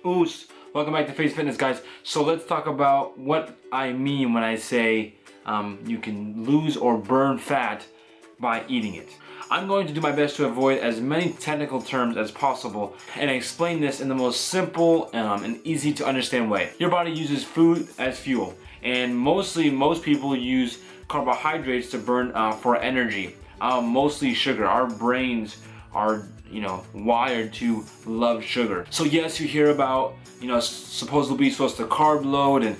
Oops, welcome back to FaZe Fitness, guys. So let's talk about what I mean when I say you can lose or burn fat by eating it. I'm going to do my best to avoid as many technical terms as possible and explain this in the most simple and easy to understand way. Your body uses food as fuel, and most people use carbohydrates to burn for energy. Mostly sugar. Our brains are wired to love sugar. So yes, you hear about supposedly supposed to carb load, and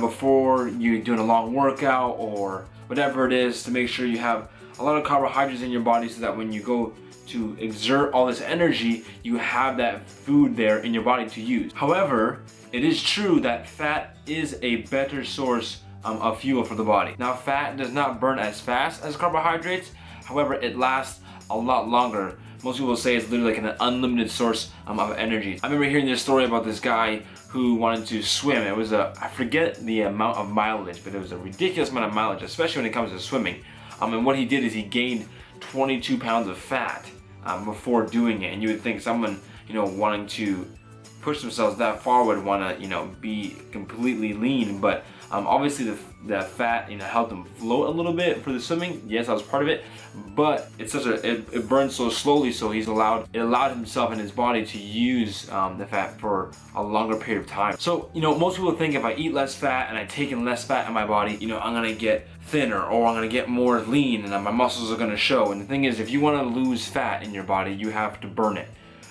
before you're doing a long workout or whatever it is, to make sure you have a lot of carbohydrates in your body so that when you go to exert all this energy, you have that food there in your body to use. However, it is true that fat is a better source of fuel for the body. Now, fat does not burn as fast as carbohydrates. However, it lasts a lot longer. Most people say it's literally like an unlimited source of energy. I remember hearing this story about this guy who wanted to swim. It was I forget the amount of mileage, but it was a ridiculous amount of mileage, especially when it comes to swimming. And what he did is he gained 22 pounds of fat before doing it. And you would think someone, wanting to push themselves that far would want to, be completely lean. But obviously the fat, helped him float a little bit for the swimming. Yes, that was part of it. But it's it burns so slowly, so it allowed himself and his body to use the fat for a longer period of time. So, most people think if I eat less fat and I take in less fat in my body, I'm gonna get thinner, or I'm gonna get more lean, and my muscles are gonna show. And the thing is, if you want to lose fat in your body, you have to burn it.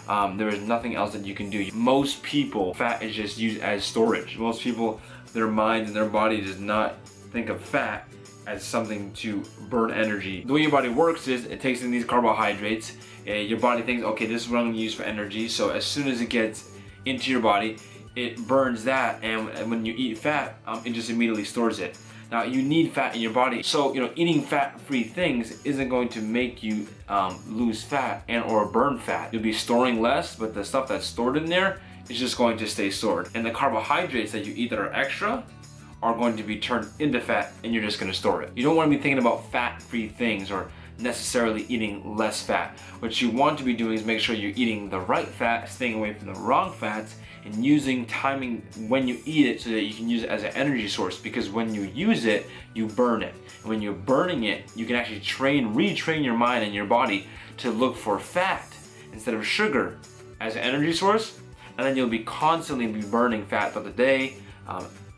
There is nothing else that you can do. Most people, fat is just used as storage. Most people, their minds and their body does not think of fat as something to burn energy. The way your body works is it takes in these carbohydrates, and your body thinks, okay, this is what I'm gonna use for energy. So as soon as it gets into your body, it burns that, and when you eat fat, it just immediately stores it. Now, you need fat in your body, so eating fat-free things isn't going to make you lose fat and or burn fat. You'll be storing less, but the stuff that's stored in there is just going to stay stored. And the carbohydrates that you eat that are extra are going to be turned into fat, and you're just going to store it. You don't want to be thinking about fat-free things or necessarily eating less fat. What you want to be doing is make sure you're eating the right fat, staying away from the wrong fats, and using timing when you eat it so that you can use it as an energy source, because when you use it, you burn it. And when you're burning it, you can actually retrain your mind and your body to look for fat instead of sugar as an energy source, and then you'll be constantly burning fat throughout the day,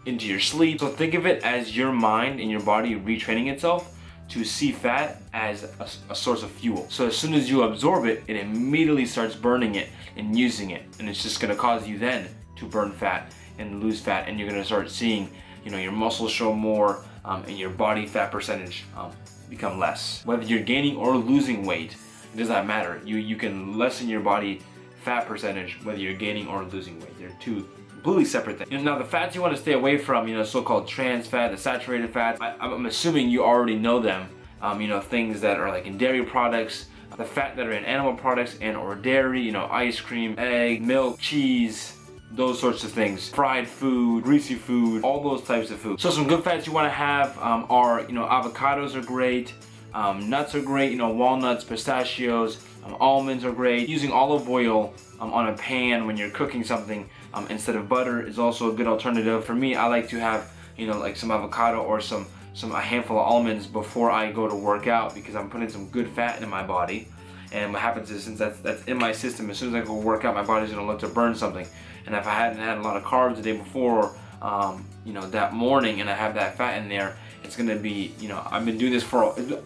into your sleep. So think of it as your mind and your body retraining itself to see fat as a source of fuel. So as soon as you absorb it, it immediately starts burning it and using it, and it's just gonna cause you then to burn fat and lose fat, and you're gonna start seeing your muscles show more, and your body fat percentage become less. Whether you're gaining or losing weight, it does not matter. You can lessen your body fat percentage whether you're gaining or losing weight. They're two completely separate things. Now, the fats you want to stay away from, so-called trans fat, the saturated fats, I'm assuming you already know them. Things that are like in dairy products, the fat that are in animal products and or dairy, ice cream, egg, milk, cheese, those sorts of things. Fried food, greasy food, all those types of food. So some good fats you want to have are, avocados are great, nuts are great, walnuts, pistachios, almonds are great. Using olive oil on a pan when you're cooking something instead of butter is also a good alternative. For me, I like to have like some avocado or a handful of almonds before I go to work out, because I'm putting some good fat in my body. And what happens is, since that's in my system, as soon as I go work out, my body's gonna look to burn something. And if I hadn't had a lot of carbs the day before, that morning, and I have that fat in there, it's gonna be, I've been doing this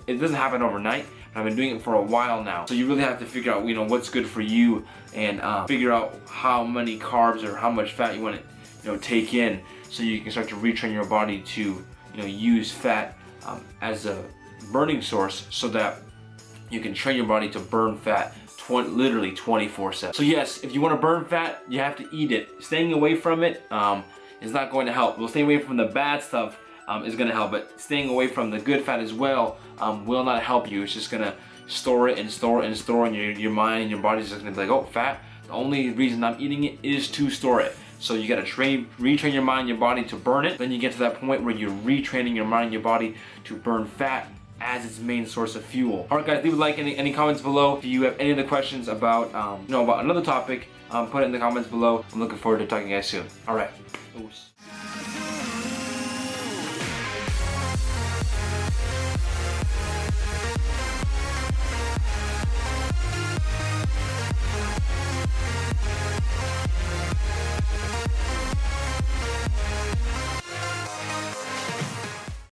it doesn't happen overnight, but I've been doing it for a while now. So you really have to figure out, what's good for you, and figure out how many carbs or how much fat you want to, take in, so you can start to retrain your body to, use fat as a burning source, so that you can train your body to burn fat literally 24/7. So yes, if you want to burn fat, you have to eat it. Staying away from it is not going to help. Well, staying away from the bad stuff is going to help, but staying away from the good fat as well will not help you. It's just going to store it and store and store, and your mind and your body's just going to be like, oh, fat, the only reason I'm eating it is to store it. So you got to retrain your mind and your body to burn it. Then you get to that point where you're retraining your mind and your body to burn fat as its main source of fuel. Alright guys, leave a like, any comments below. If you have any other questions about, about another topic, put it in the comments below. I'm looking forward to talking to you guys soon. Alright.